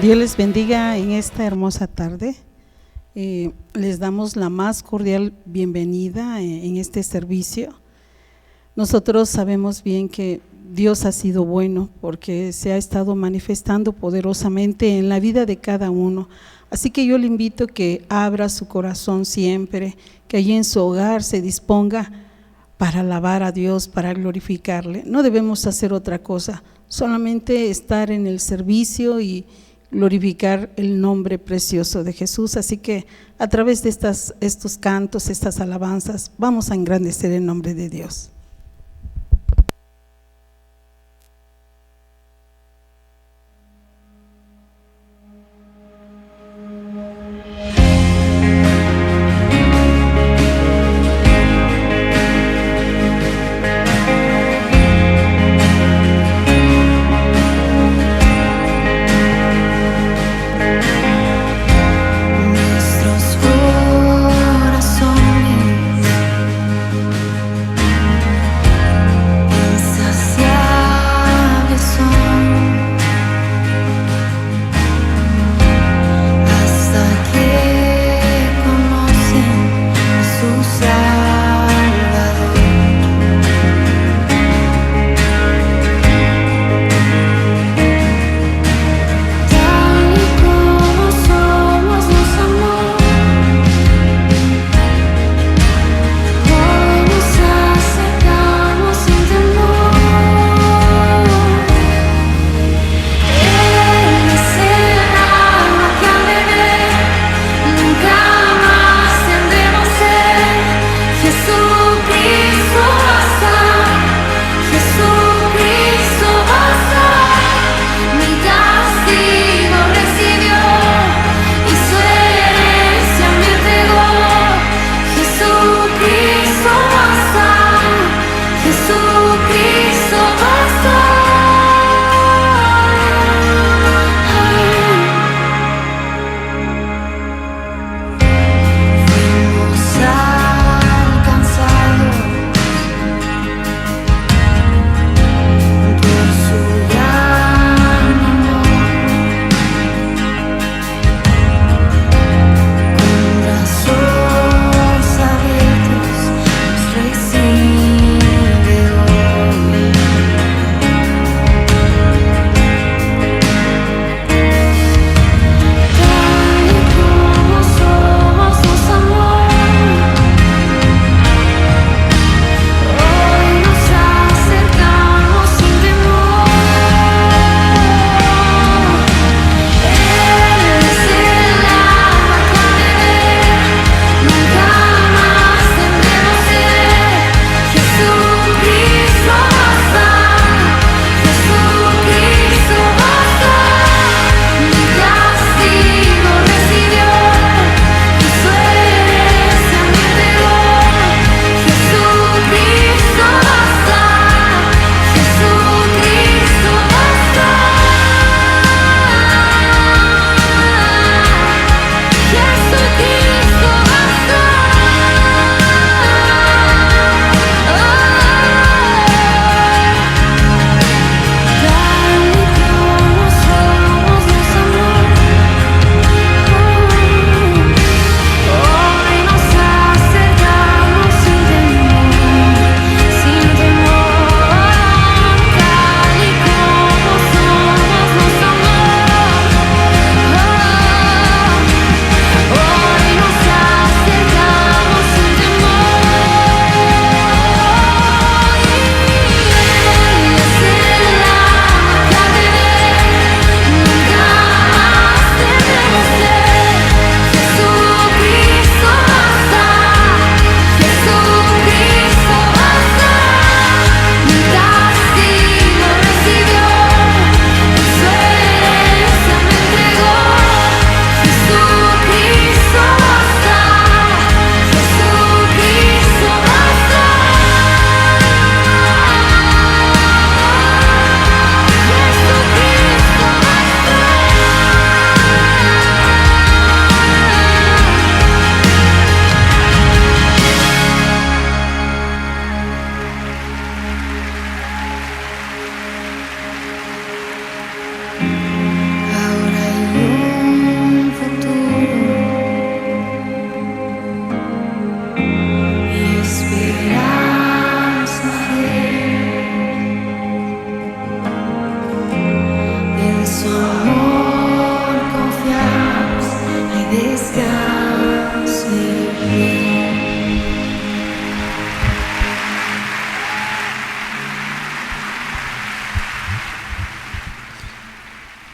Dios les bendiga en esta hermosa tarde. Les damos la más cordial bienvenida en este servicio. Nosotros sabemos bien que Dios ha sido bueno porque se ha estado manifestando poderosamente en la vida de cada uno. Así que yo le invito que abra su corazón siempre, que allí en su hogar se disponga para alabar a Dios, para glorificarle. No debemos hacer otra cosa, solamente estar en el servicio y glorificar el nombre precioso de Jesús. Así que a través de estos cantos, estas alabanzas, vamos a engrandecer el nombre de Dios. Nuestros corazones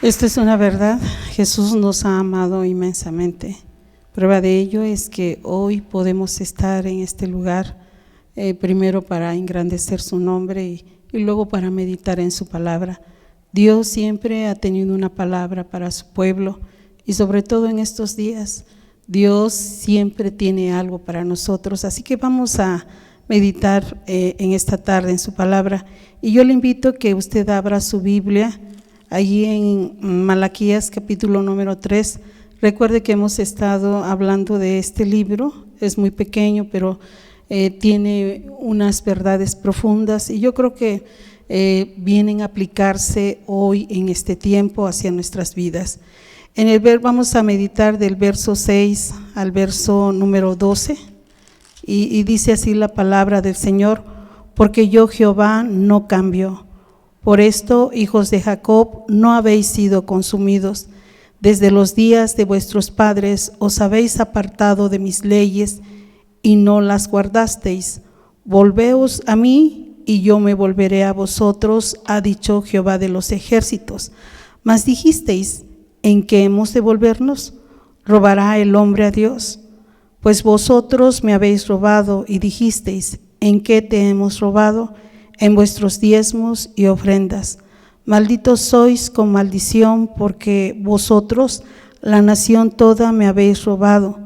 Esta es una verdad, Jesús nos ha amado inmensamente. Prueba de ello es que hoy podemos estar en este lugar, primero para engrandecer su nombre y luego para meditar en su palabra. Dios siempre ha tenido una palabra para su pueblo y sobre todo en estos días, Dios siempre tiene algo para nosotros. Así que vamos a meditar en esta tarde en su palabra y yo le invito a que usted abra su Biblia allí en Malaquías capítulo número 3. Recuerde que hemos estado hablando de este libro, es muy pequeño pero tiene unas verdades profundas y yo creo que vienen a aplicarse hoy en este tiempo hacia nuestras vidas. Vamos a meditar del verso 6 al verso número 12 y dice así la palabra del Señor: porque yo Jehová no cambio. Por esto, hijos de Jacob, no habéis sido consumidos. Desde los días de vuestros padres os habéis apartado de mis leyes y no las guardasteis. Volveos a mí y yo me volveré a vosotros, ha dicho Jehová de los ejércitos. Mas dijisteis: ¿en qué hemos de volvernos? ¿Robará el hombre a Dios? Pues vosotros me habéis robado y dijisteis: ¿en qué te hemos robado? En vuestros diezmos y ofrendas. Malditos sois con maldición, porque vosotros, la nación toda, me habéis robado.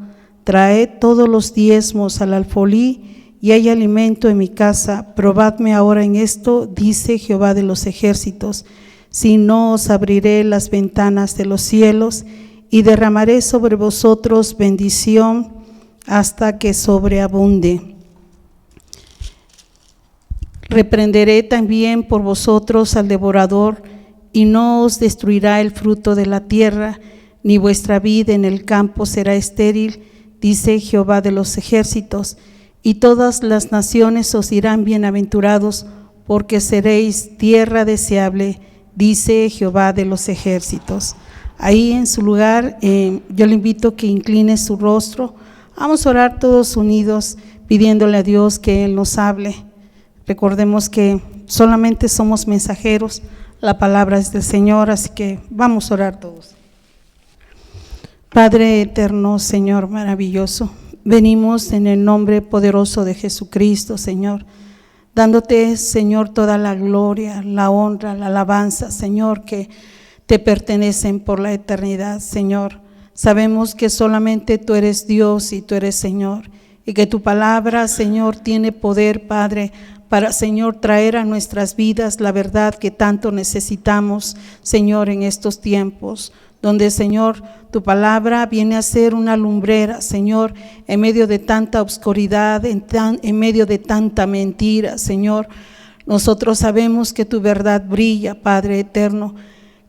Traed todos los diezmos al alfolí, y hay alimento en mi casa. Probadme ahora en esto, dice Jehová de los ejércitos, si no os abriré las ventanas de los cielos, y derramaré sobre vosotros bendición hasta que sobreabunde. Reprenderé también por vosotros al devorador, y no os destruirá el fruto de la tierra, ni vuestra vid en el campo será estéril, dice Jehová de los ejércitos. Y todas las naciones os dirán bienaventurados, porque seréis tierra deseable, dice Jehová de los ejércitos. Ahí en su lugar, yo le invito a que incline su rostro. Vamos a orar todos unidos, pidiéndole a Dios que Él nos hable. Recordemos que solamente somos mensajeros, la palabra es del Señor, así que vamos a orar todos. Padre eterno, Señor maravilloso, venimos en el nombre poderoso de Jesucristo, Señor, dándote, Señor, toda la gloria, la honra, la alabanza, Señor, que te pertenecen por la eternidad, Señor. Sabemos que solamente tú eres Dios y tú eres Señor, y que tu palabra, Señor, tiene poder, Padre, para, Señor, traer a nuestras vidas la verdad que tanto necesitamos, Señor, en estos tiempos, donde, Señor, tu palabra viene a ser una lumbrera, Señor, en medio de tanta oscuridad, en medio de tanta mentira, Señor. Nosotros sabemos que tu verdad brilla, Padre eterno.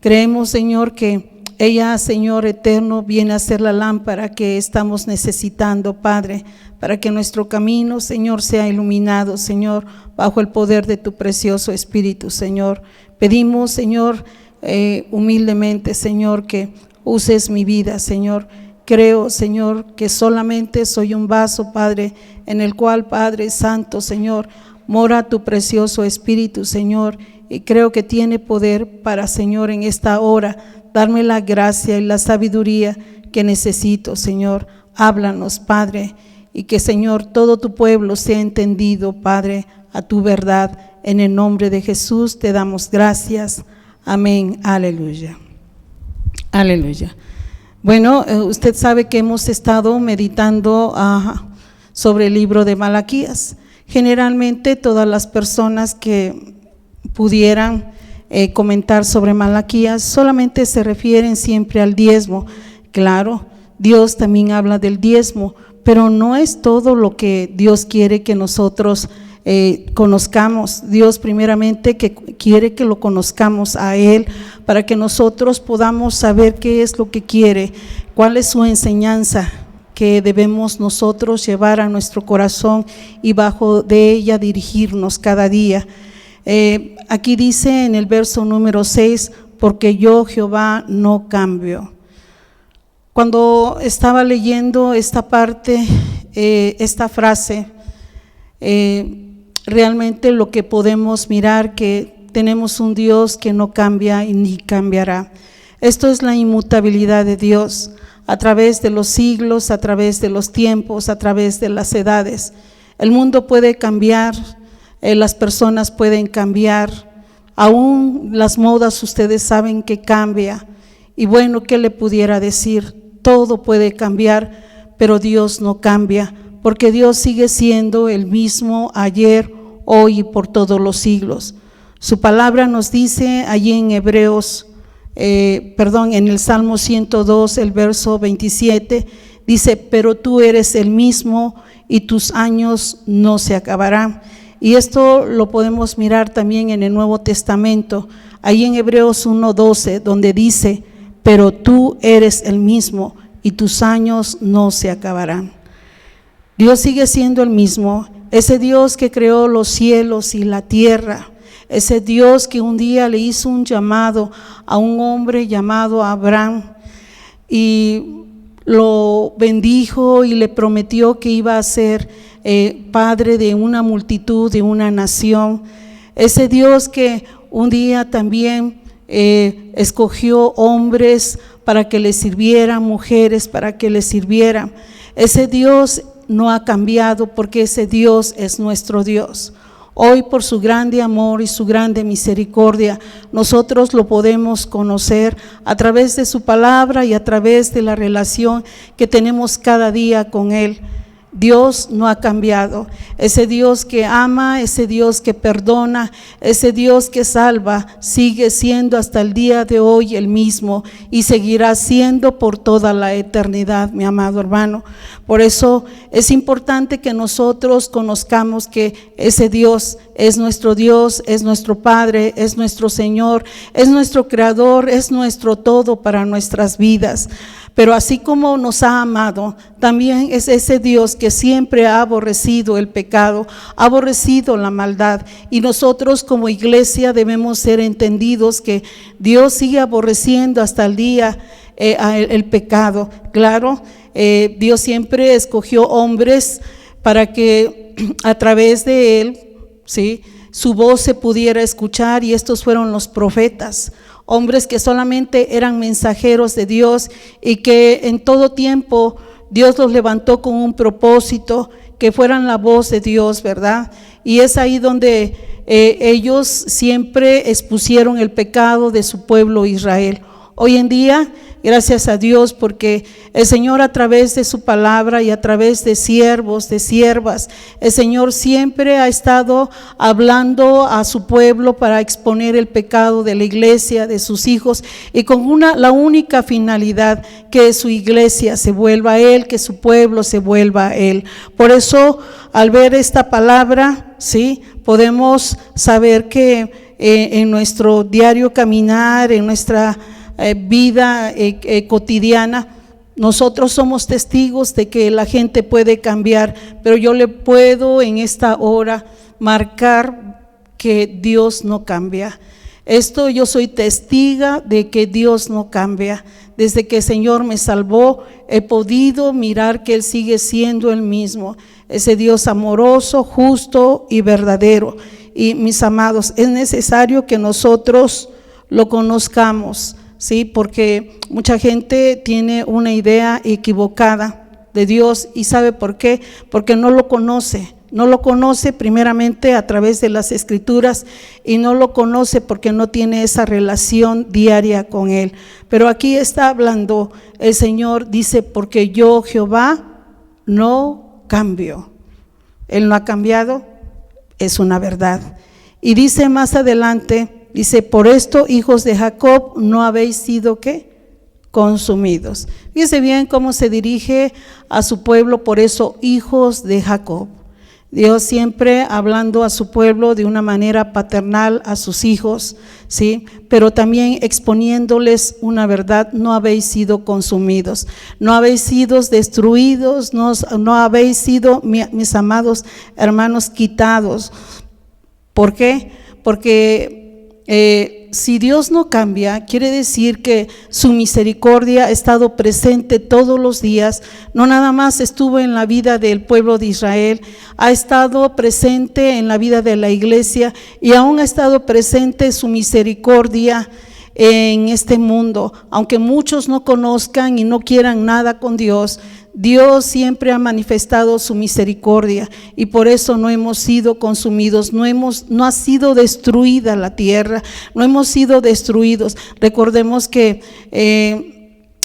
Creemos, Señor, que ella, Señor eterno, viene a ser la lámpara que estamos necesitando, Padre, para que nuestro camino, Señor, sea iluminado, Señor, bajo el poder de tu precioso Espíritu, Señor. Pedimos, Señor, humildemente, Señor, que uses mi vida, Señor. Creo, Señor, que solamente soy un vaso, Padre, en el cual, Padre Santo, Señor, mora tu precioso Espíritu, Señor, y creo que tiene poder para, Señor, en esta hora, darme la gracia y la sabiduría que necesito, Señor. Háblanos, Padre, y que, Señor, todo tu pueblo sea entendido, Padre, a tu verdad. En el nombre de Jesús te damos gracias. Amén. Aleluya. Aleluya. Bueno, usted sabe que hemos estado meditando sobre el libro de Malaquías. Generalmente todas las personas que pudieran comentar sobre Malaquías solamente se refieren siempre al diezmo. Claro, Dios también habla del diezmo, pero no es todo lo que Dios quiere que nosotros conozcamos. Dios primeramente que quiere que lo conozcamos a Él, para que nosotros podamos saber qué es lo que quiere, cuál es su enseñanza que debemos nosotros llevar a nuestro corazón y bajo de ella dirigirnos cada día. Aquí dice en el verso número 6, porque yo Jehová no cambio. Cuando estaba leyendo esta parte, esta frase, realmente lo que podemos mirar que tenemos un Dios que no cambia y ni cambiará. Esto es la inmutabilidad de Dios a través de los siglos, a través de los tiempos, a través de las edades. El mundo puede cambiar, las personas pueden cambiar, aún las modas ustedes saben que cambia. Y bueno, ¿qué le pudiera decir? Todo puede cambiar, pero Dios no cambia, porque Dios sigue siendo el mismo ayer, hoy y por todos los siglos. Su palabra nos dice allí en en el Salmo 102, el verso 27, dice: pero tú eres el mismo y tus años no se acabarán. Y esto lo podemos mirar también en el Nuevo Testamento, ahí en Hebreos 1:12, donde dice: pero tú eres el mismo y tus años no se acabarán. Dios sigue siendo el mismo, ese Dios que creó los cielos y la tierra, ese Dios que un día le hizo un llamado a un hombre llamado Abraham y lo bendijo y le prometió que iba a ser padre de una multitud, de una nación. Ese Dios que un día también escogió hombres para que le sirvieran, mujeres para que le sirvieran. Ese Dios no ha cambiado, porque ese Dios es nuestro Dios. Hoy, por su grande amor y su grande misericordia, nosotros lo podemos conocer a través de su palabra y a través de la relación que tenemos cada día con Él. Dios no ha cambiado, ese Dios que ama, ese Dios que perdona, ese Dios que salva, sigue siendo hasta el día de hoy el mismo y seguirá siendo por toda la eternidad, mi amado hermano. Por eso es importante que nosotros conozcamos que ese Dios es nuestro Dios, es nuestro Padre, es nuestro Señor, es nuestro Creador, es nuestro todo para nuestras vidas. Pero así como nos ha amado, también es ese Dios que siempre ha aborrecido el pecado, ha aborrecido la maldad. Y nosotros como iglesia debemos ser entendidos que Dios sigue aborreciendo hasta el día el pecado. Claro, Dios siempre escogió hombres para que a través de Él, ¿sí?, su voz se pudiera escuchar, y estos fueron los profetas. Hombres que solamente eran mensajeros de Dios y que en todo tiempo Dios los levantó con un propósito, que fueran la voz de Dios, ¿verdad? Y es ahí donde ellos siempre expusieron el pecado de su pueblo Israel. Hoy en día, gracias a Dios, porque el Señor a través de su palabra y a través de siervos, de siervas, el Señor siempre ha estado hablando a su pueblo para exponer el pecado de la iglesia, de sus hijos, y con la única finalidad, que su iglesia se vuelva a Él, que su pueblo se vuelva a Él. Por eso, al ver esta palabra, ¿sí?, podemos saber que en nuestro diario caminar, en nuestra vida cotidiana, nosotros somos testigos de que la gente puede cambiar, pero yo le puedo en esta hora marcar que Dios no cambia. Yo soy testiga de que Dios no cambia. Desde que el Señor me salvó, he podido mirar que Él sigue siendo el mismo, ese Dios amoroso, justo y verdadero. Y mis amados, es necesario que nosotros lo conozcamos, ¿sí? Porque mucha gente tiene una idea equivocada de Dios. ¿Y sabe por qué? Porque no lo conoce. No lo conoce primeramente a través de las Escrituras, y no lo conoce porque no tiene esa relación diaria con Él. Pero aquí está hablando el Señor, dice: porque yo, Jehová, no cambio. Él no ha cambiado, es una verdad. Y dice más adelante, dice: por esto, hijos de Jacob, no habéis sido, ¿qué?, consumidos. Fíjese bien cómo se dirige a su pueblo, por eso, hijos de Jacob. Dios siempre hablando a su pueblo de una manera paternal, a sus hijos, ¿sí? Pero también exponiéndoles una verdad: no habéis sido consumidos, no habéis sido destruidos, no habéis sido, mis amados hermanos, quitados. ¿Por qué? Porque si Dios no cambia, quiere decir que su misericordia ha estado presente todos los días. No nada más estuvo en la vida del pueblo de Israel, ha estado presente en la vida de la iglesia, y aún ha estado presente su misericordia en este mundo, aunque muchos no conozcan y no quieran nada con Dios, Dios siempre ha manifestado su misericordia y por eso no hemos sido consumidos, no ha sido destruida la tierra, no hemos sido destruidos. Recordemos que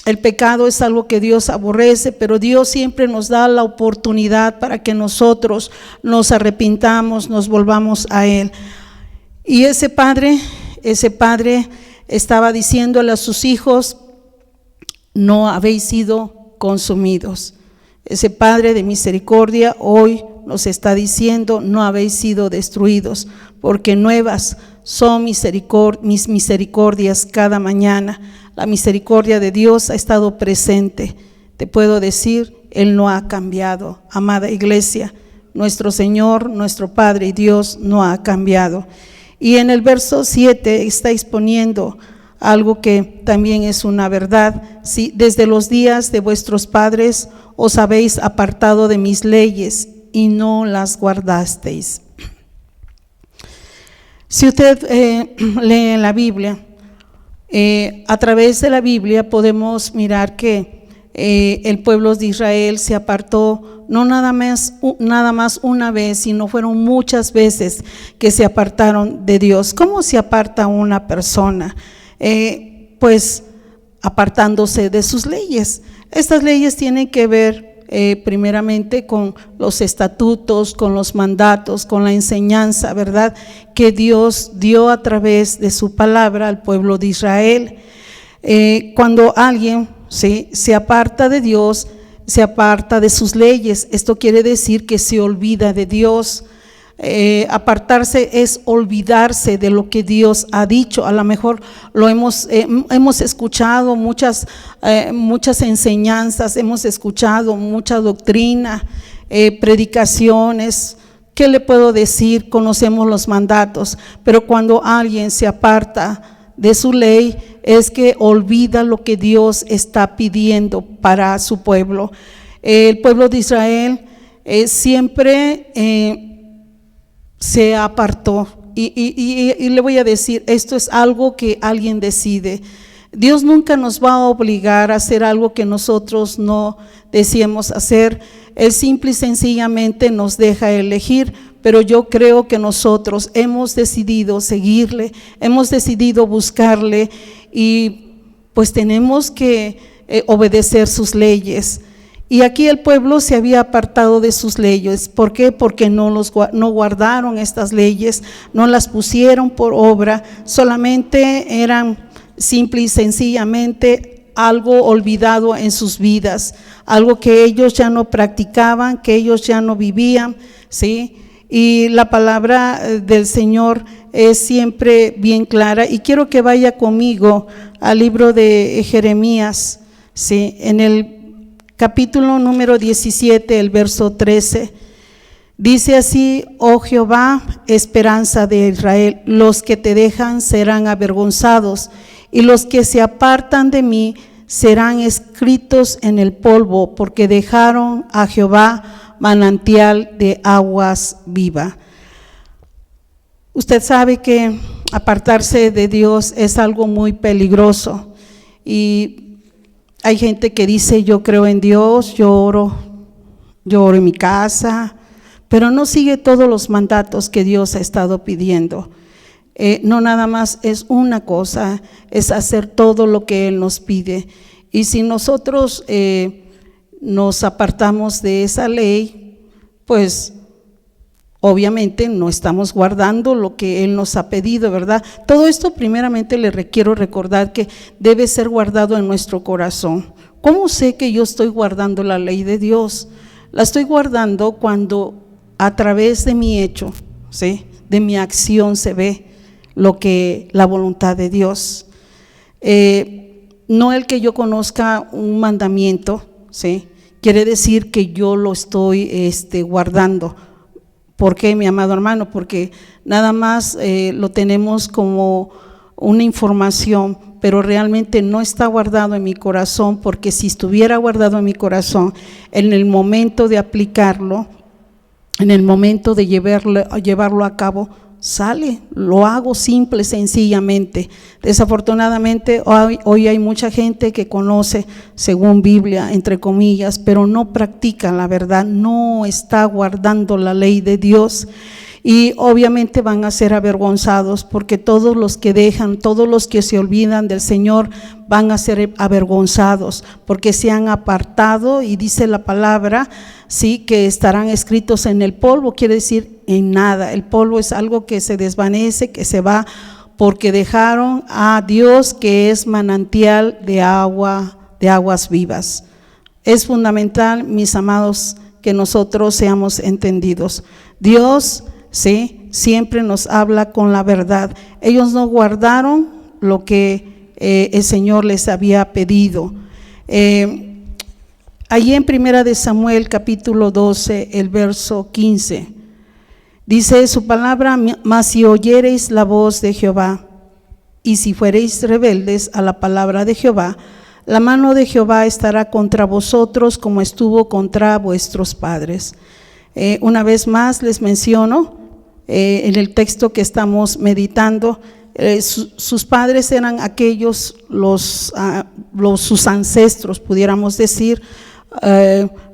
el pecado es algo que Dios aborrece, pero Dios siempre nos da la oportunidad para que nosotros nos arrepintamos, nos volvamos a Él. Y ese padre estaba diciéndole a sus hijos: no habéis sido consumidos. Ese Padre de misericordia hoy nos está diciendo: no habéis sido destruidos, porque nuevas son mis misericordias cada mañana. La misericordia de Dios ha estado presente. Te puedo decir, Él no ha cambiado. Amada iglesia, nuestro Señor, nuestro Padre y Dios no ha cambiado. Y en el verso 7 está exponiendo algo que también es una verdad. Si desde los días de vuestros padres os habéis apartado de mis leyes y no las guardasteis. Si usted lee en la Biblia, a través de la Biblia podemos mirar que el pueblo de Israel se apartó no nada más una vez, sino fueron muchas veces que se apartaron de Dios. ¿Cómo se aparta una persona? Pues apartándose de sus leyes. Estas leyes tienen que ver primeramente con los estatutos, con los mandatos, con la enseñanza, ¿verdad?, que Dios dio a través de su palabra al pueblo de Israel. Cuando alguien se aparta de Dios, se aparta de sus leyes. Esto quiere decir que se olvida de Dios. Apartarse es olvidarse de lo que Dios ha dicho. A lo mejor lo hemos escuchado muchas enseñanzas, hemos escuchado mucha doctrina, predicaciones. ¿Qué le puedo decir? Conocemos los mandatos, pero cuando alguien se aparta de su ley es que olvida lo que Dios está pidiendo para su pueblo. El pueblo de Israel siempre se apartó y le voy a decir, esto es algo que alguien decide. Dios nunca nos va a obligar a hacer algo que nosotros no deseemos hacer. Él simple y sencillamente nos deja elegir, pero yo creo que nosotros hemos decidido seguirle, hemos decidido buscarle y pues tenemos que obedecer sus leyes. Y aquí el pueblo se había apartado de sus leyes. ¿Por qué? Porque no guardaron estas leyes, no las pusieron por obra, solamente eran simple y sencillamente algo olvidado en sus vidas, algo que ellos ya no practicaban, que ellos ya no vivían, ¿sí? Y la palabra del Señor es siempre bien clara. Y quiero que vaya conmigo al libro de Jeremías, ¿sí? En el capítulo número 17, el verso 13, dice así: oh Jehová, esperanza de Israel, los que te dejan serán avergonzados, y los que se apartan de mí serán escritos en el polvo, porque dejaron a Jehová manantial de aguas viva. Usted sabe que apartarse de Dios es algo muy peligroso, y hay gente que dice: yo creo en Dios, yo oro en mi casa, pero no sigue todos los mandatos que Dios ha estado pidiendo. No nada más es una cosa, es hacer todo lo que Él nos pide. Y si nosotros nos apartamos de esa ley, pues obviamente no estamos guardando lo que Él nos ha pedido, ¿verdad? Todo esto primeramente le quiero recordar que debe ser guardado en nuestro corazón. ¿Cómo sé que yo estoy guardando la ley de Dios? La estoy guardando cuando a través de mi hecho, ¿sí?, de mi acción se ve la voluntad de Dios. No el que yo conozca un mandamiento, ¿sí?, quiere decir que yo lo estoy guardando. ¿Por qué, mi amado hermano? Porque nada más lo tenemos como una información, pero realmente no está guardado en mi corazón, porque si estuviera guardado en mi corazón, en el momento de aplicarlo, en el momento de llevarlo a cabo, sale, lo hago simple, sencillamente. Desafortunadamente hoy hay mucha gente que conoce según Biblia, entre comillas, pero no practica la verdad, no está guardando la ley de Dios. Y obviamente van a ser avergonzados, porque todos los que dejan, todos los que se olvidan del Señor van a ser avergonzados, porque se han apartado, y dice la palabra, sí, que estarán escritos en el polvo, quiere decir en nada. El polvo es algo que se desvanece, que se va, porque dejaron a Dios, que es manantial de agua, de aguas vivas. Es fundamental, mis amados, que nosotros seamos entendidos. Dios, sí, siempre nos habla con la verdad. Ellos no guardaron lo que el Señor les había pedido. Allí en Primera de Samuel capítulo 12, el verso 15, dice su palabra: mas si oyereis la voz de Jehová, y si fuereis rebeldes a la palabra de Jehová, la mano de Jehová estará contra vosotros como estuvo contra vuestros padres. Una vez más les menciono, en el texto que estamos meditando, sus padres eran aquellos, sus ancestros, pudiéramos decir,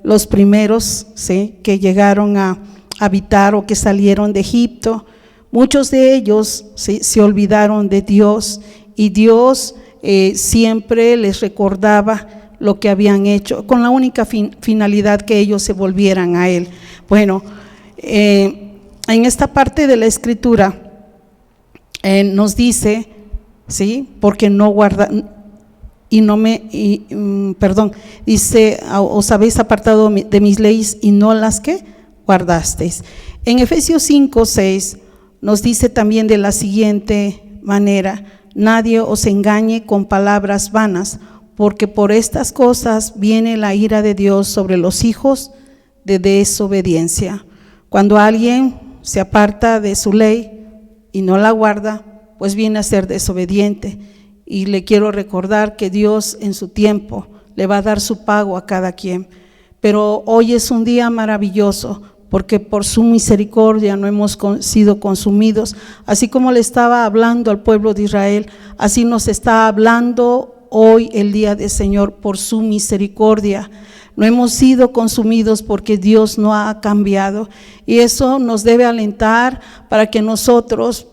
los primeros, ¿sí?, que llegaron a habitar o que salieron de Egipto. Muchos de ellos, ¿sí?, se olvidaron de Dios, y Dios siempre les recordaba lo que habían hecho, con la única finalidad que ellos se volvieran a Él. Bueno, en esta parte de la Escritura nos dice, ¿sí?, porque no guarda, dice: os habéis apartado de mis leyes y no las que guardasteis. En Efesios 5:6 nos dice también de la siguiente manera: nadie os engañe con palabras vanas, porque por estas cosas viene la ira de Dios sobre los hijos de desobediencia. Cuando alguien se aparta de su ley y no la guarda, pues viene a ser desobediente. Y le quiero recordar que Dios en su tiempo le va a dar su pago a cada quien. Pero hoy es un día maravilloso, porque por su misericordia no hemos sido consumidos. Así como le estaba hablando al pueblo de Israel, así nos está hablando hoy el día del Señor. Por su misericordia no hemos sido consumidos, porque Dios no ha cambiado, y eso nos debe alentar para que nosotros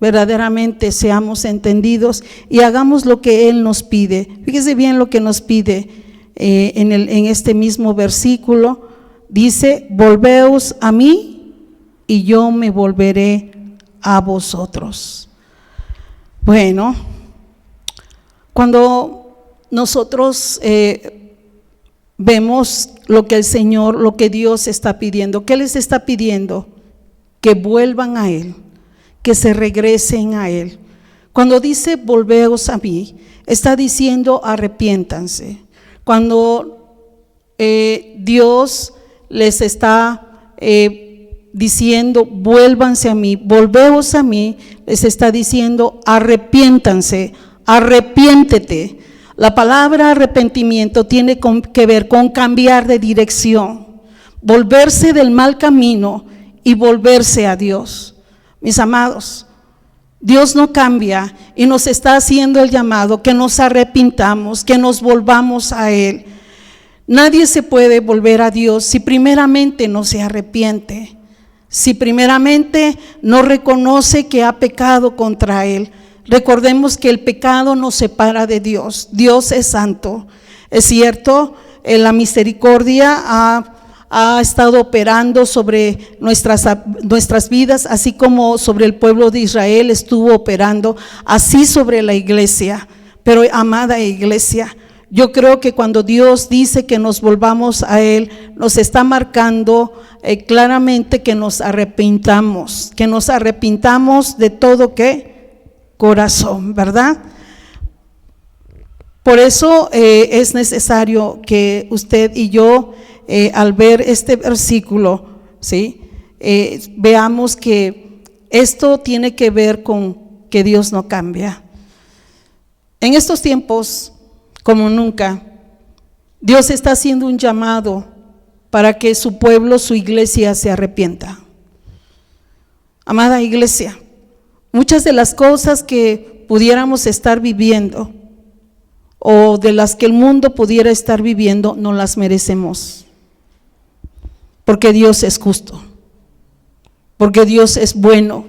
verdaderamente seamos entendidos y hagamos lo que Él nos pide. Fíjese bien lo que nos pide en este mismo versículo. Dice: volveos a mí y yo me volveré a vosotros. Bueno, cuando nosotros vemos lo que el Señor, lo que Dios está pidiendo, ¿qué les está pidiendo? Que vuelvan a Él, que se regresen a Él. Cuando dice volveos a mí, está diciendo arrepiéntanse. Cuando Dios les está diciendo vuélvanse a mí, volveos a mí, les está diciendo arrepiéntanse, arrepiéntete. La palabra arrepentimiento tiene que ver con cambiar de dirección, volverse del mal camino y volverse a Dios. Mis amados, Dios no cambia y nos está haciendo el llamado que nos arrepintamos, que nos volvamos a Él. Nadie se puede volver a Dios si primeramente no se arrepiente, si primeramente no reconoce que ha pecado contra Él. Recordemos que el pecado nos separa de Dios. Dios es santo. Es cierto, la misericordia ha estado operando sobre nuestras vidas, así como sobre el pueblo de Israel estuvo operando, así sobre la iglesia. Pero amada iglesia, yo creo que cuando Dios dice que nos volvamos a Él, nos está marcando claramente que nos arrepintamos de todo corazón, ¿verdad? Por eso es necesario que usted y yo, al ver este versículo, ¿sí?, veamos que esto tiene que ver con que Dios no cambia. En estos tiempos, como nunca, Dios está haciendo un llamado para que su pueblo, su iglesia, se arrepienta. Amada iglesia, muchas de las cosas que pudiéramos estar viviendo o de las que el mundo pudiera estar viviendo no las merecemos, porque Dios es justo, porque Dios es bueno.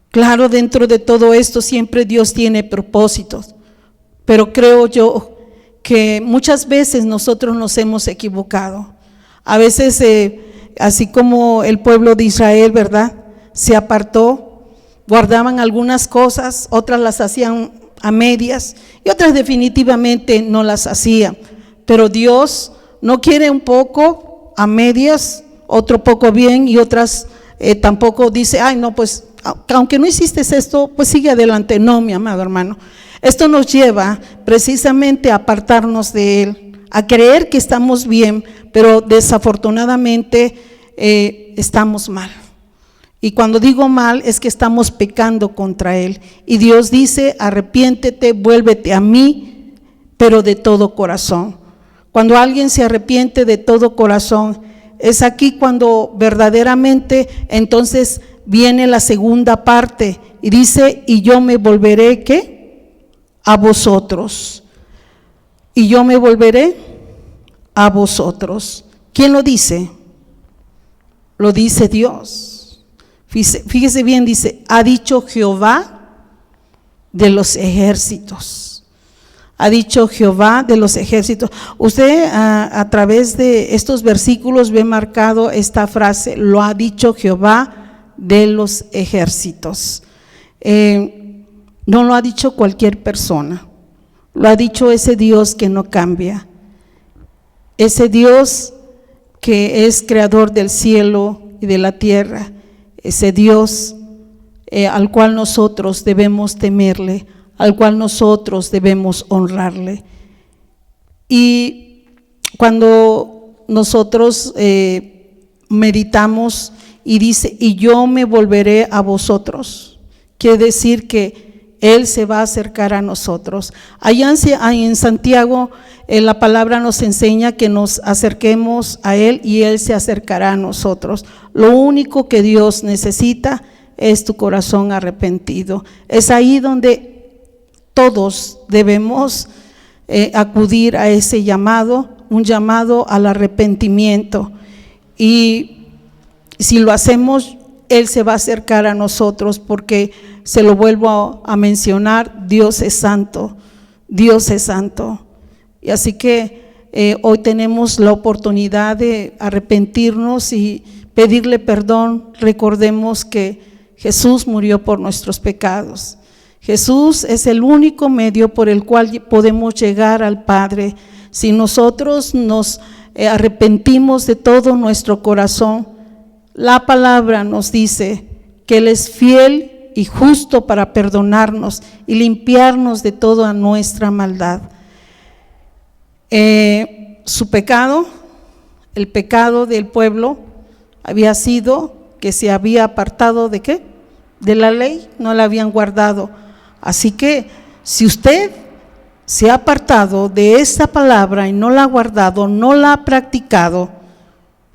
Claro, dentro de todo esto siempre Dios tiene propósitos, pero creo yo que muchas veces nosotros nos hemos equivocado. A veces, así como el pueblo de Israel, ¿verdad?, se apartó, guardaban algunas cosas, otras las hacían a medias y otras definitivamente no las hacían. Pero Dios no quiere un poco a medias, otro poco bien y otras tampoco dice, ay no, pues aunque no hiciste esto, pues sigue adelante. No, mi amado hermano, esto nos lleva precisamente a apartarnos de Él, a creer que estamos bien, pero desafortunadamente estamos mal. Y cuando digo mal es que estamos pecando contra Él. Y Dios dice, arrepiéntete, vuélvete a mí, pero de todo corazón. Cuando alguien se arrepiente de todo corazón, es aquí cuando verdaderamente entonces viene la segunda parte y dice, y yo me volveré, ¿qué? A vosotros. Y yo me volveré a vosotros. ¿Quién lo dice? Lo dice Dios. Fíjese bien, dice, ha dicho Jehová de los ejércitos. Ha dicho Jehová de los ejércitos. Usted a través de estos versículos ve marcado esta frase, lo ha dicho Jehová de los ejércitos. No lo ha dicho cualquier persona, lo ha dicho ese Dios que no cambia, ese Dios que es creador del cielo y de la tierra, ese Dios al cual nosotros debemos temerle, al cual nosotros debemos honrarle. Y cuando nosotros meditamos y dice, y yo me volveré a vosotros, quiere decir que Él se va a acercar a nosotros. Allá en Santiago la palabra nos enseña que nos acerquemos a Él y Él se acercará a nosotros. Lo único que Dios necesita es tu corazón arrepentido. Es ahí donde todos debemos acudir a ese llamado, un llamado al arrepentimiento. Y si lo hacemos, Él se va a acercar a nosotros, porque se lo vuelvo a mencionar, Dios es santo, Dios es santo. Y así que hoy tenemos la oportunidad de arrepentirnos y pedirle perdón. Recordemos que Jesús murió por nuestros pecados. Jesús es el único medio por el cual podemos llegar al Padre. Si nosotros nos arrepentimos de todo nuestro corazón, la palabra nos dice que Él es fiel y justo para perdonarnos y limpiarnos de toda nuestra maldad. Su pecado, el pecado del pueblo, había sido que se había apartado ¿de qué? De la ley, no la habían guardado. Así que si usted se ha apartado de esta palabra y no la ha guardado, no la ha practicado,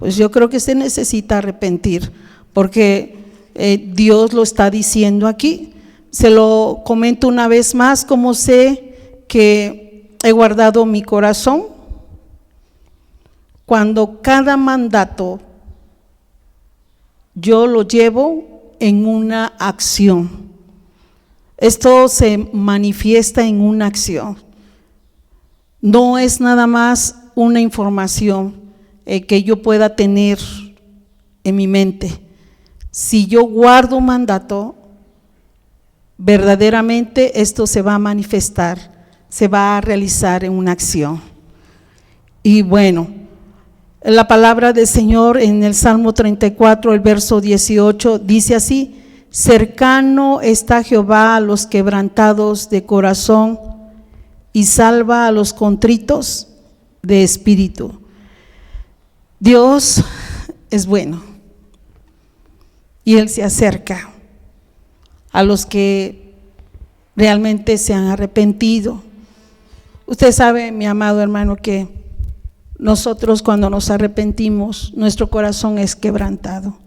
pues yo creo que usted necesita arrepentir, porque Dios lo está diciendo aquí. Se lo comento una vez más, como sé que he guardado mi corazón, cuando cada mandato yo lo llevo en una acción. Esto se manifiesta en una acción. No es nada más una información que yo pueda tener en mi mente. Si yo guardo un mandato, verdaderamente esto se va a manifestar, se va a realizar en una acción. Y bueno, la palabra del Señor en el Salmo 34, el verso 18, dice así: cercano está Jehová a los quebrantados de corazón y salva a los contritos de espíritu. Dios es bueno y Él se acerca a los que realmente se han arrepentido. Usted sabe, mi amado hermano, que nosotros cuando nos arrepentimos, nuestro corazón es quebrantado.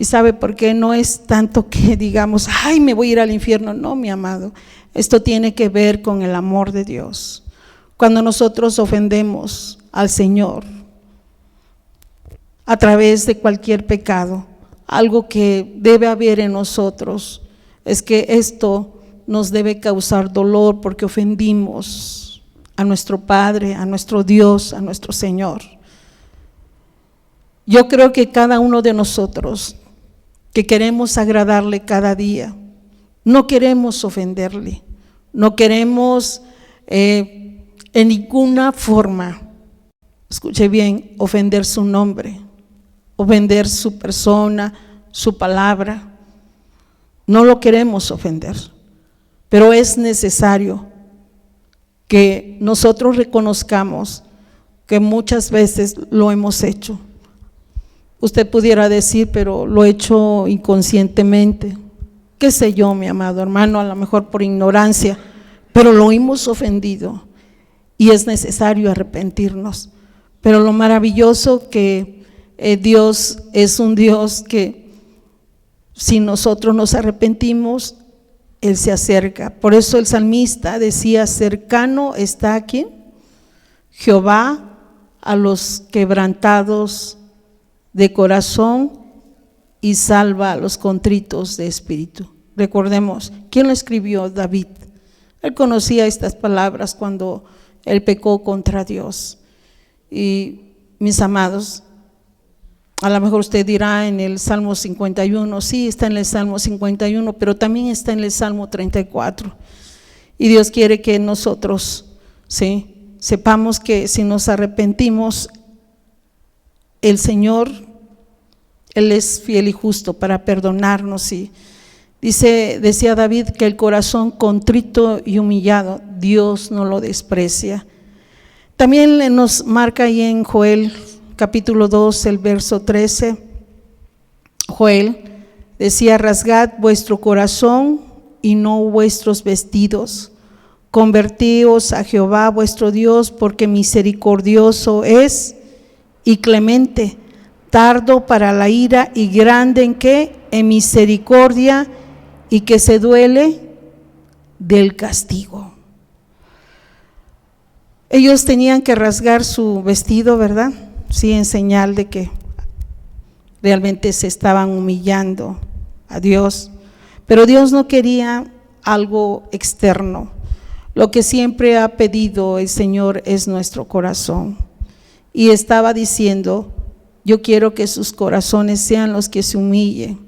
¿Y sabe por qué? No es tanto que digamos, ay, me voy a ir al infierno. No, mi amado, esto tiene que ver con el amor de Dios. Cuando nosotros ofendemos al Señor a través de cualquier pecado, algo que debe haber en nosotros es que esto nos debe causar dolor porque ofendimos a nuestro Padre, a nuestro Dios, a nuestro Señor. Yo creo que cada uno de nosotros que queremos agradarle cada día, no queremos ofenderle, no queremos en ninguna forma, escuche bien, ofender su nombre, ofender su persona, su palabra. No lo queremos ofender, pero es necesario que nosotros reconozcamos que muchas veces lo hemos hecho. Usted pudiera decir, pero lo he hecho inconscientemente. ¿Qué sé yo, mi amado hermano? A lo mejor por ignorancia, pero lo hemos ofendido y es necesario arrepentirnos. Pero lo maravilloso que Dios es un Dios que si nosotros nos arrepentimos, Él se acerca. Por eso el salmista decía, cercano está aquí Jehová a los quebrantados de corazón y salva a los contritos de espíritu. Recordemos, ¿quién lo escribió? David. Él conocía estas palabras cuando él pecó contra Dios. Y mis amados, a lo mejor usted dirá en el Salmo 51, sí, está en el Salmo 51, pero también está en el Salmo 34. Y Dios quiere que nosotros, sí, sepamos que si nos arrepentimos, el Señor, Él es fiel y justo para perdonarnos. Y decía David que el corazón contrito y humillado, Dios no lo desprecia. También nos marca ahí en Joel capítulo 2, el verso 13, Joel decía, rasgad vuestro corazón y no vuestros vestidos, convertíos a Jehová vuestro Dios, porque misericordioso es y clemente, tardo para la ira y grande en qué, en misericordia, y que se duele del castigo. Ellos tenían que rasgar su vestido, ¿verdad? Sí, en señal de que realmente se estaban humillando a Dios, pero Dios no quería algo externo. Lo que siempre ha pedido el Señor es nuestro corazón. Y estaba diciendo, yo quiero que sus corazones sean los que se humillen,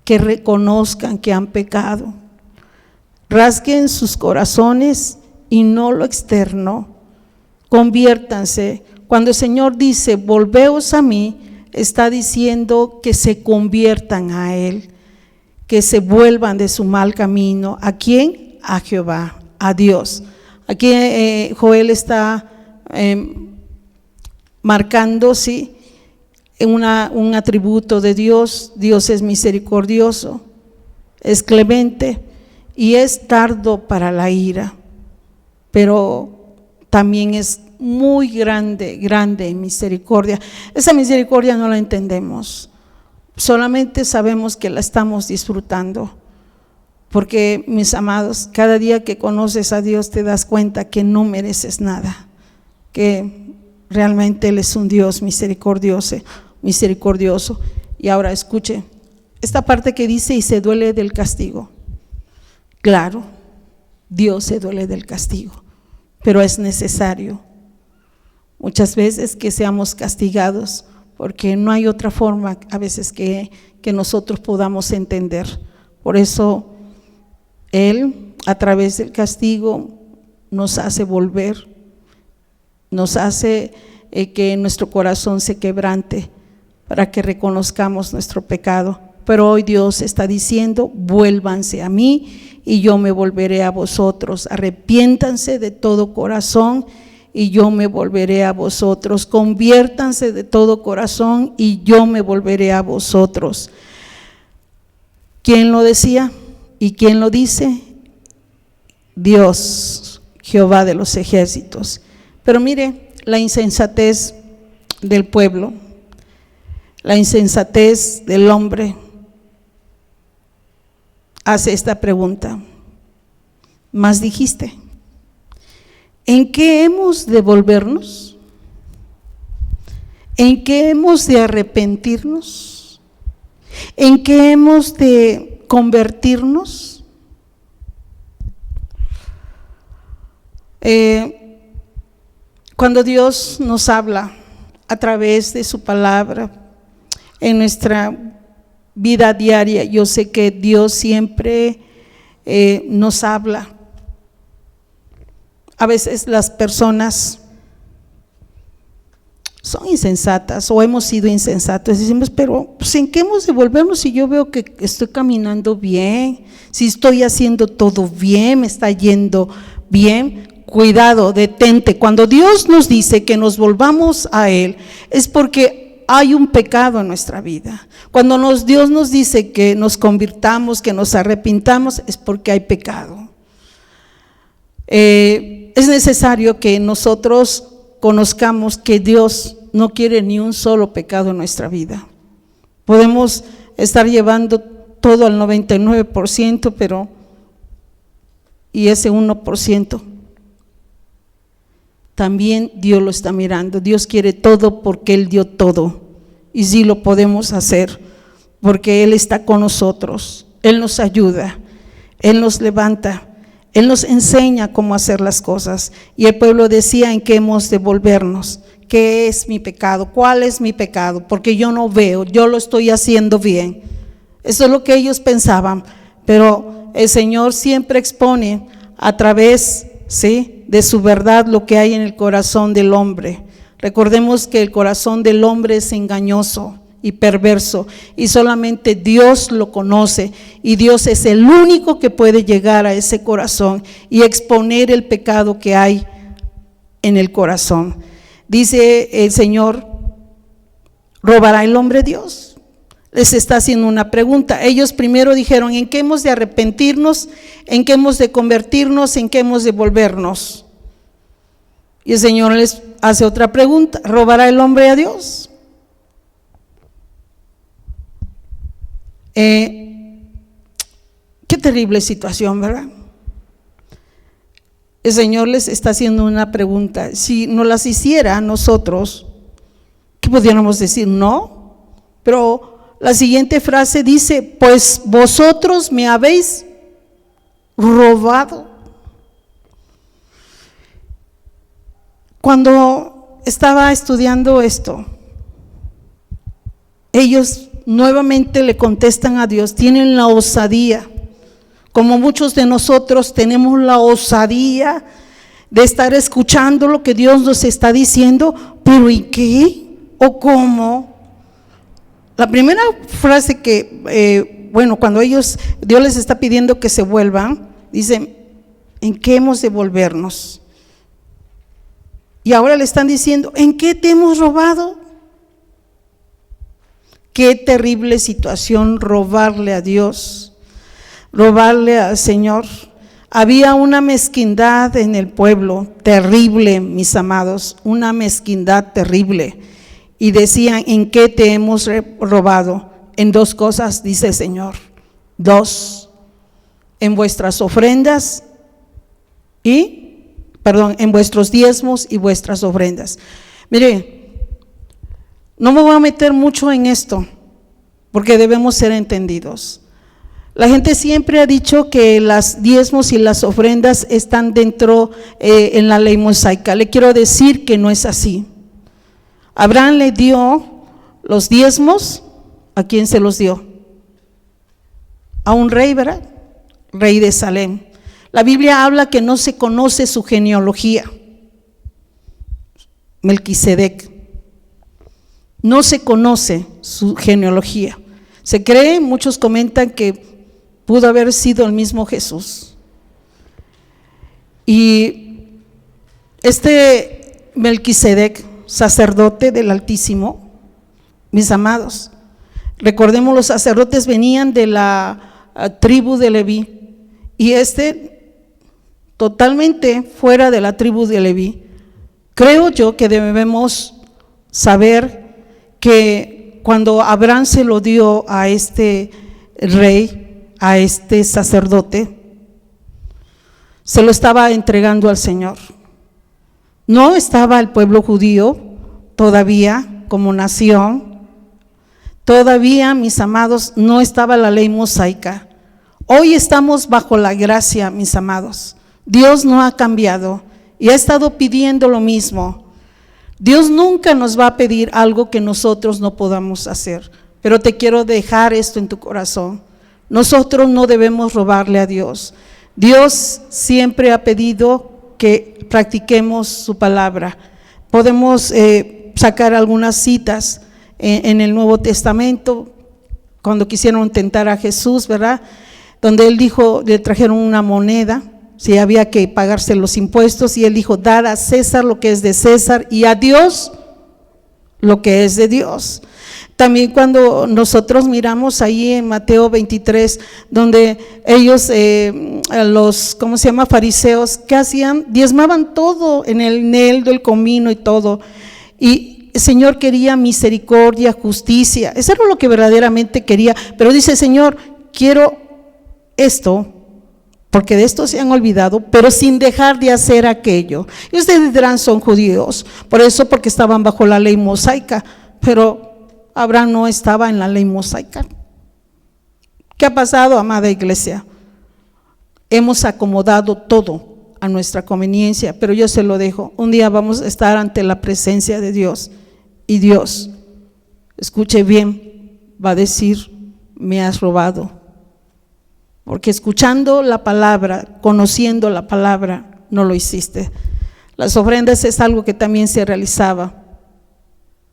que reconozcan que han pecado. Rasguen sus corazones y no lo externo. Conviértanse. Cuando el Señor dice, volveos a mí, está diciendo que se conviertan a Él, que se vuelvan de su mal camino. ¿A quién? A Jehová, a Dios. Aquí Joel está marcando, sí, un atributo de Dios. Dios es misericordioso, es clemente y es tardo para la ira, pero también es muy grande en misericordia. Esa misericordia no la entendemos, solamente sabemos que la estamos disfrutando, porque mis amados, cada día que conoces a Dios te das cuenta que no mereces nada, que realmente Él es un Dios misericordioso. Y ahora escuche esta parte que dice, y se duele del castigo. Claro, Dios se duele del castigo, pero es necesario muchas veces que seamos castigados, porque no hay otra forma a veces que nosotros podamos entender. Por eso Él, a través del castigo, nos hace volver, nos hace que nuestro corazón se quebrante para que reconozcamos nuestro pecado. Pero hoy Dios está diciendo, vuélvanse a mí y yo me volveré a vosotros. Arrepiéntanse de todo corazón y yo me volveré a vosotros. Conviértanse de todo corazón y yo me volveré a vosotros. ¿Quién lo decía? ¿Y quién lo dice? Dios, Jehová de los ejércitos. Pero mire la insensatez del pueblo, la insensatez del hombre, hace esta pregunta. Mas dijiste, ¿en qué hemos de volvernos? ¿En qué hemos de arrepentirnos? ¿En qué hemos de convertirnos? Cuando Dios nos habla a través de su palabra en nuestra vida diaria, yo sé que Dios siempre nos habla. A veces las personas son insensatas o hemos sido insensatos. Decimos, pero pues, ¿en qué hemos de volvernos si yo veo que estoy caminando bien? Si estoy haciendo todo bien, me está yendo bien. Cuidado, detente. Cuando Dios nos dice que nos volvamos a Él, es porque hay un pecado en nuestra vida. Cuando Dios nos dice que nos convirtamos, que nos arrepintamos, es porque hay pecado. Es necesario que nosotros conozcamos que Dios no quiere ni un solo pecado en nuestra vida. Podemos estar llevando todo al 99%, pero y ese 1% también Dios lo está mirando. Dios quiere todo porque Él dio todo, y sí lo podemos hacer porque Él está con nosotros. Él nos ayuda, Él nos levanta, Él nos enseña cómo hacer las cosas. Y el pueblo decía, ¿en qué hemos de volvernos? ¿Qué es mi pecado? ¿Cuál es mi pecado? Porque yo no veo, yo lo estoy haciendo bien. Eso es lo que ellos pensaban, pero el Señor siempre expone a través, ¿sí?, de su verdad lo que hay en el corazón del hombre. Recordemos que el corazón del hombre es engañoso y perverso, y solamente Dios lo conoce, y Dios es el único que puede llegar a ese corazón y exponer el pecado que hay en el corazón. Dice el Señor, ¿robará el hombre a Dios? Les está haciendo una pregunta. Ellos primero dijeron, ¿en qué hemos de arrepentirnos? ¿En qué hemos de convertirnos? ¿En qué hemos de volvernos? Y el Señor les hace otra pregunta, ¿robará el hombre a Dios? Qué terrible situación, ¿verdad? El Señor les está haciendo una pregunta. Si nos las hiciera a nosotros, ¿qué pudiéramos decir? No, pero la siguiente frase dice, pues vosotros me habéis robado. Cuando estaba estudiando esto, ellos nuevamente le contestan a Dios, tienen la osadía, como muchos de nosotros tenemos la osadía de estar escuchando lo que Dios nos está diciendo, pero ¿y qué? ¿O cómo? La primera frase que, cuando Dios les está pidiendo que se vuelvan, dicen, ¿en qué hemos de volvernos? Y ahora le están diciendo, ¿en qué te hemos robado? Qué terrible situación robarle a Dios, robarle al Señor. Había una mezquindad en el pueblo, terrible, mis amados, una mezquindad terrible. Y decían, ¿en qué te hemos robado? En dos cosas, dice el Señor. Dos, en vuestras ofrendas en vuestros diezmos y vuestras ofrendas. Mire, no me voy a meter mucho en esto, porque debemos ser entendidos. La gente siempre ha dicho que las diezmos y las ofrendas están dentro en la ley mosaica. Le quiero decir que no es así. Abraham le dio los diezmos, ¿a quién se los dio? A un rey, ¿verdad? Rey de Salem. La Biblia habla que no se conoce su genealogía. Melquisedec. No se conoce su genealogía. Se cree, muchos comentan que pudo haber sido el mismo Jesús. Y este Melquisedec, sacerdote del Altísimo, mis amados, recordemos, los sacerdotes venían de la tribu de Leví, y totalmente fuera de la tribu de Leví. Creo yo que debemos saber que cuando Abraham se lo dio a este rey, a este sacerdote, se lo estaba entregando al Señor. No estaba el pueblo judío todavía como nación, todavía, mis amados, no estaba la ley mosaica. Hoy estamos bajo la gracia, mis amados. Dios no ha cambiado y ha estado pidiendo lo mismo. Dios nunca nos va a pedir algo que nosotros no podamos hacer, pero te quiero dejar esto en tu corazón. Nosotros no debemos robarle a Dios. Dios siempre ha pedido que practiquemos su palabra. Podemos sacar algunas citas en el Nuevo Testamento, cuando quisieron tentar a Jesús, ¿verdad? Donde él dijo, le trajeron una moneda, si había que pagarse los impuestos, y él dijo, dar a César lo que es de César y a Dios lo que es de Dios. También cuando nosotros miramos ahí en Mateo 23, donde ellos, los, fariseos, ¿qué hacían? Diezmaban todo en el eneldo, el comino y todo. Y el Señor quería misericordia, justicia. Eso era lo que verdaderamente quería. Pero dice, Señor, quiero esto, porque de esto se han olvidado, pero sin dejar de hacer aquello. Y ustedes dirán, son judíos, por eso, porque estaban bajo la ley mosaica, pero Abraham no estaba en la ley mosaica. ¿Qué ha pasado, amada iglesia? Hemos acomodado todo a nuestra conveniencia, pero yo se lo dejo. Un día vamos a estar ante la presencia de Dios, y Dios, escuche bien, va a decir, me has robado. Porque escuchando la palabra, conociendo la palabra, no lo hiciste. Las ofrendas es algo que también se realizaba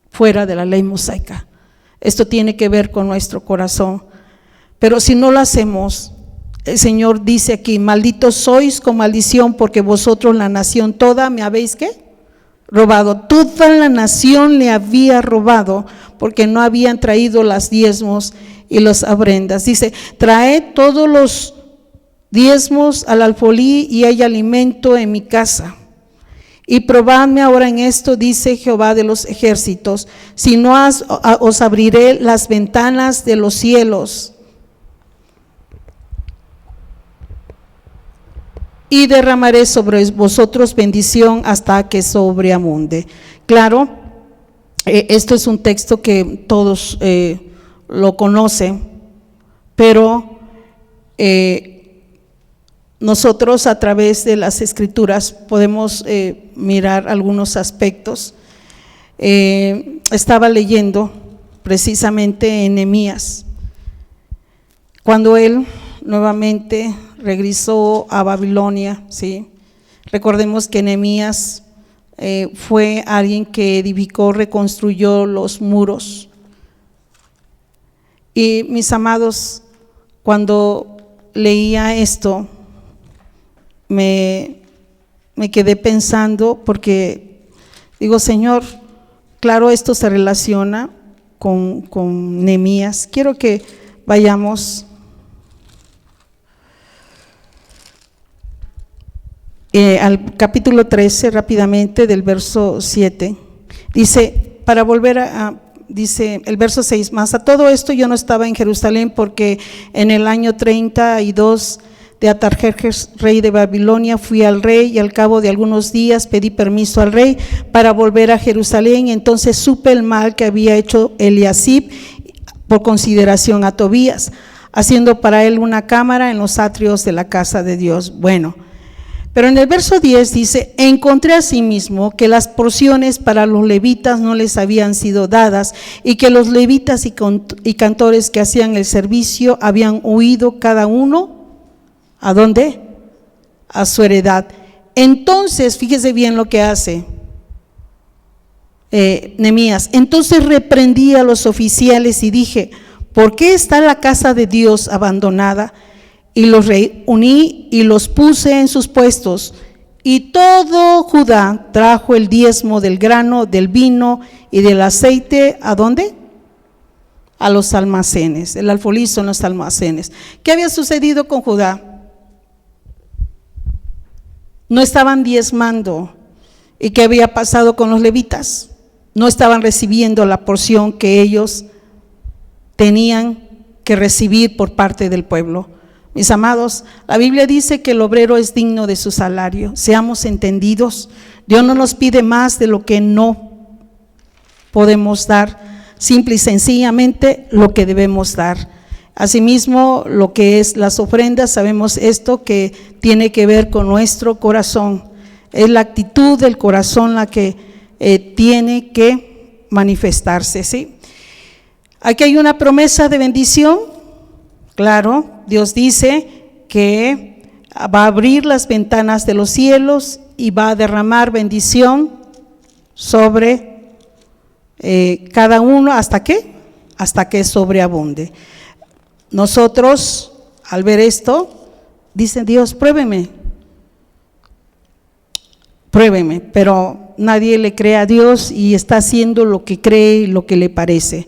fuera de la ley mosaica. Esto tiene que ver con nuestro corazón. Pero si no lo hacemos, el Señor dice aquí, malditos sois con maldición, porque vosotros la nación toda me habéis, ¿qué? Robado. Toda la nación le había robado, porque no habían traído las diezmos y las ofrendas. Dice, traed todos los diezmos al alfolí y hay alimento en mi casa. Y probadme ahora en esto, dice Jehová de los ejércitos, si no os abriré las ventanas de los cielos y derramaré sobre vosotros bendición hasta que sobreabunde. Claro, esto es un texto que todos lo conocen, pero nosotros a través de las escrituras podemos mirar algunos aspectos. Estaba leyendo precisamente en Nehemías, cuando él nuevamente regresó a Babilonia, ¿sí? Recordemos que Nehemías fue alguien que edificó, reconstruyó los muros. Y mis amados, cuando leía esto, me quedé pensando, porque digo, Señor, claro, esto se relaciona con Nehemías. Quiero que vayamos al capítulo 13 rápidamente, del verso 7. Dice, para volver dice el verso 6, más a todo esto yo no estaba en Jerusalén, porque en el año 32 de Atarjerjes, rey de Babilonia, fui al rey, y al cabo de algunos días pedí permiso al rey para volver a Jerusalén. Entonces supe el mal que había hecho Eliasib por consideración a Tobías, haciendo para él una cámara en los atrios de la casa de Dios. Bueno, pero en el verso 10 dice, encontré asimismo que las porciones para los levitas no les habían sido dadas, y que los levitas y cantores que hacían el servicio habían huido cada uno, ¿a dónde? A su heredad. Entonces, fíjese bien lo que hace Nehemías. Entonces reprendí a los oficiales y dije, ¿por qué está la casa de Dios abandonada? Y los reuní y los puse en sus puestos, y todo Judá trajo el diezmo del grano, del vino y del aceite. ¿A dónde? A los almacenes. El alfolí son los almacenes. ¿Qué había sucedido con Judá? No estaban diezmando. ¿Y qué había pasado con los levitas? No estaban recibiendo la porción que ellos tenían que recibir por parte del pueblo. Mis amados, la Biblia dice que el obrero es digno de su salario. Seamos entendidos. Dios no nos pide más de lo que no podemos dar, simple y sencillamente lo que debemos dar. Asimismo, lo que es las ofrendas, sabemos esto que tiene que ver con nuestro corazón. Es la actitud del corazón la que tiene que manifestarse, ¿sí? Aquí hay una promesa de bendición. Claro, Dios dice que va a abrir las ventanas de los cielos y va a derramar bendición sobre cada uno. ¿Hasta qué? Hasta que sobreabunde. Nosotros, al ver esto, dice Dios, pruébeme, pero nadie le cree a Dios y está haciendo lo que cree y lo que le parece.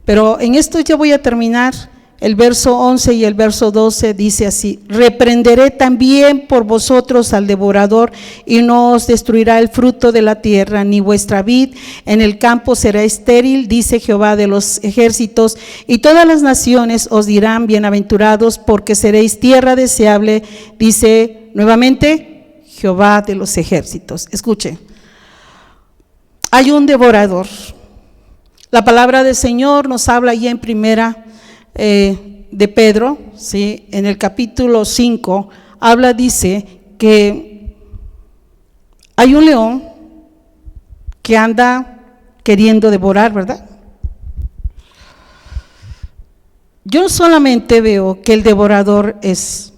Pero en esto ya voy a terminar. El verso 11 y el verso 12 dice así: reprenderé también por vosotros al devorador, y no os destruirá el fruto de la tierra, ni vuestra vid en el campo será estéril, dice Jehová de los ejércitos, y todas las naciones os dirán bienaventurados, porque seréis tierra deseable, dice nuevamente Jehová de los ejércitos. Escuche, hay un devorador. La palabra del Señor nos habla ya en primera de Pedro, ¿sí? En el capítulo 5, habla, dice que hay un león que anda queriendo devorar, ¿verdad? Yo solamente veo que el devorador es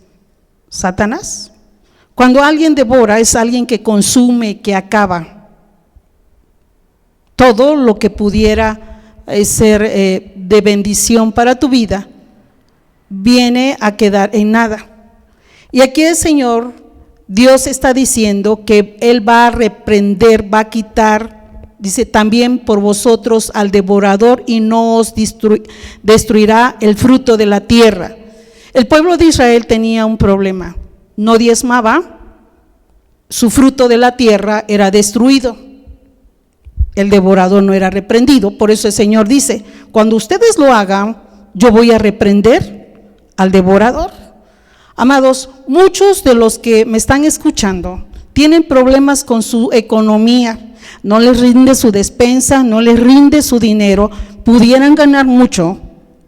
Satanás. Cuando alguien devora, es alguien que consume, que acaba todo lo que pudiera ser de bendición para tu vida, viene a quedar en nada. Y aquí el Señor, Dios está diciendo que Él va a reprender, va a quitar, dice también por vosotros al devorador, y no os destruirá el fruto de la tierra. El pueblo de Israel tenía un problema, no diezmaba, su fruto de la tierra era destruido. El devorador no era reprendido, por eso el Señor dice, cuando ustedes lo hagan, yo voy a reprender al devorador. Amados, muchos de los que me están escuchando tienen problemas con su economía, no les rinde su despensa, no les rinde su dinero, pudieran ganar mucho,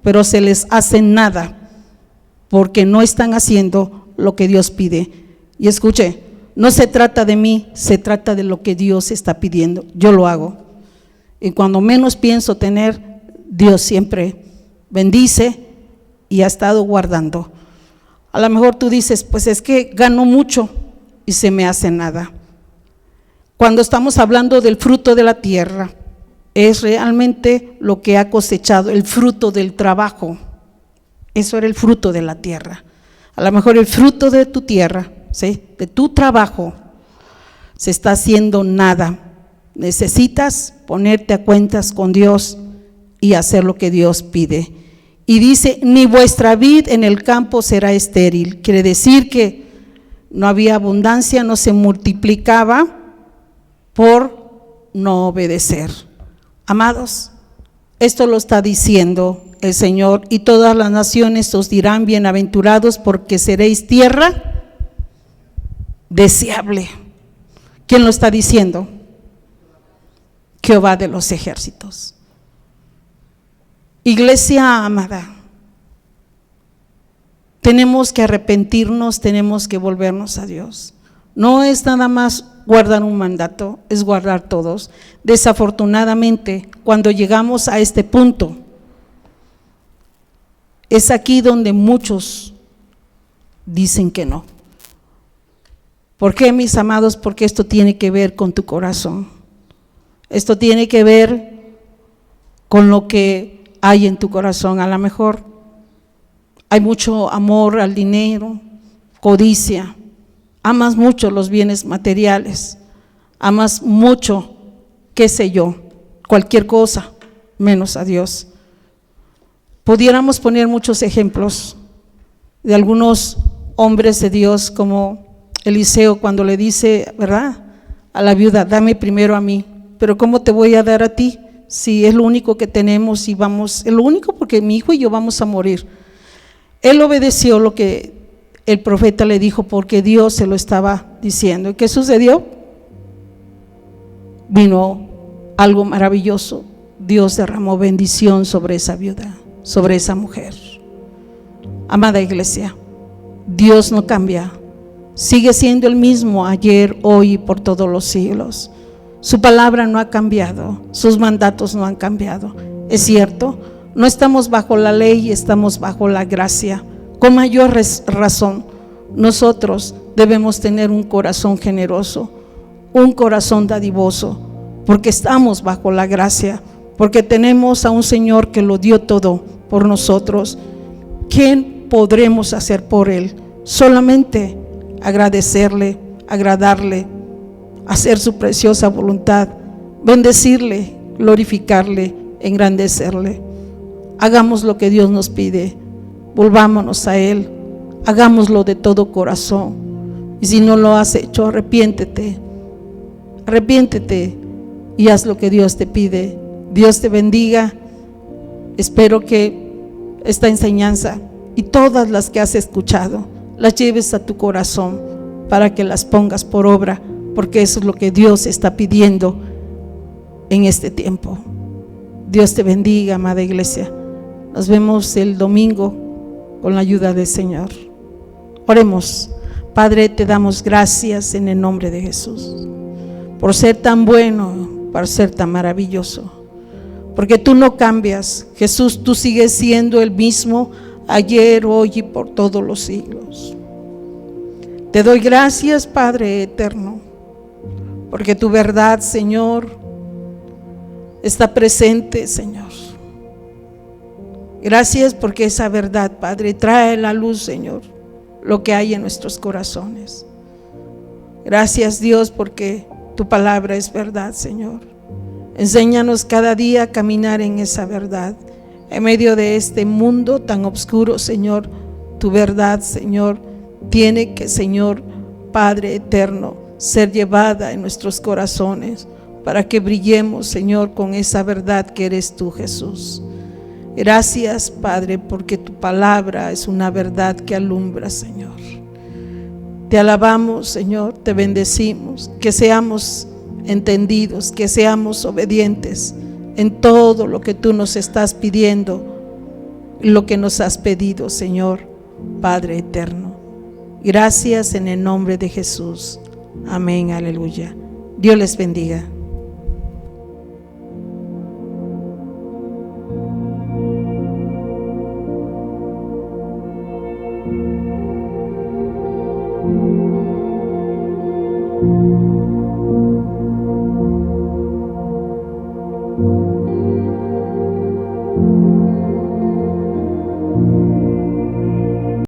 pero se les hace nada, porque no están haciendo lo que Dios pide. Y escuche, no se trata de mí, se trata de lo que Dios está pidiendo. Yo lo hago. Y cuando menos pienso tener, Dios siempre bendice y ha estado guardando. A lo mejor tú dices, pues es que gano mucho y se me hace nada. Cuando estamos hablando del fruto de la tierra, es realmente lo que ha cosechado, el fruto del trabajo. Eso era el fruto de la tierra. A lo mejor el fruto de tu tierra, ¿sí?, de tu trabajo, se está haciendo nada. Necesitas ponerte a cuentas con Dios y hacer lo que Dios pide. Y dice, ni vuestra vid en el campo será estéril. Quiere decir que no había abundancia, no se multiplicaba por no obedecer. Amados, esto lo está diciendo el Señor, y todas las naciones os dirán bienaventurados, porque seréis tierra deseable. ¿Quién lo está diciendo? Jehová de los ejércitos. Iglesia amada, tenemos que arrepentirnos, tenemos que volvernos a Dios. No es nada más guardar un mandato, es guardar todos. Desafortunadamente, cuando llegamos a este punto, es aquí donde muchos dicen que no. ¿Por qué, mis amados? Porque esto tiene que ver con tu corazón. Esto tiene que ver con lo que hay en tu corazón. A lo mejor hay mucho amor al dinero, codicia, amas mucho los bienes materiales, amas mucho, qué sé yo, cualquier cosa, menos a Dios. Pudiéramos poner muchos ejemplos de algunos hombres de Dios, como Eliseo cuando le dice, ¿verdad?, a la viuda, dame primero a mí. Pero ¿cómo te voy a dar a ti si es lo único que tenemos y vamos, es lo único, porque mi hijo y yo vamos a morir? Él obedeció lo que el profeta le dijo porque Dios se lo estaba diciendo. ¿Y qué sucedió? Vino algo maravilloso. Dios derramó bendición sobre esa viuda, sobre esa mujer. Amada iglesia, Dios no cambia. Sigue siendo el mismo ayer, hoy y por todos los siglos. Su palabra no ha cambiado, sus mandatos no han cambiado. Es cierto, no estamos bajo la ley, estamos bajo la gracia. Con mayor razón, nosotros debemos tener un corazón generoso, un corazón dadivoso, porque estamos bajo la gracia, porque tenemos a un Señor que lo dio todo por nosotros. ¿Qué podremos hacer por Él? Solamente agradecerle, agradarle, hacer su preciosa voluntad, bendecirle, glorificarle, engrandecerle. Hagamos lo que Dios nos pide, volvámonos a Él, hagámoslo de todo corazón. Y si no lo has hecho, arrepiéntete y haz lo que Dios te pide. Dios te bendiga. Espero que esta enseñanza y todas las que has escuchado las lleves a tu corazón para que las pongas por obra, porque eso es lo que Dios está pidiendo en este tiempo. Dios te bendiga, amada iglesia. Nos vemos el domingo con la ayuda del Señor. Oremos. Padre, te damos gracias en el nombre de Jesús por ser tan bueno, por ser tan maravilloso, porque tú no cambias. Jesús, tú sigues siendo el mismo ayer, hoy y por todos los siglos. Te doy gracias, Padre eterno, porque tu verdad, Señor, está presente, Señor. Gracias porque esa verdad, Padre, trae a la luz, Señor, lo que hay en nuestros corazones. Gracias, Dios, porque tu palabra es verdad, Señor. Enséñanos cada día a caminar en esa verdad. En medio de este mundo tan oscuro, Señor, tu verdad, Señor, tiene que, Señor, Padre eterno, ser llevada en nuestros corazones para que brillemos, Señor, con esa verdad que eres tú, Jesús. Gracias, Padre, porque tu palabra es una verdad que alumbra, Señor. Te alabamos, Señor, te bendecimos, que seamos entendidos, que seamos obedientes en todo lo que tú nos estás pidiendo, lo que nos has pedido, Señor, Padre eterno. Gracias en el nombre de Jesús. Amén, aleluya. Dios les bendiga.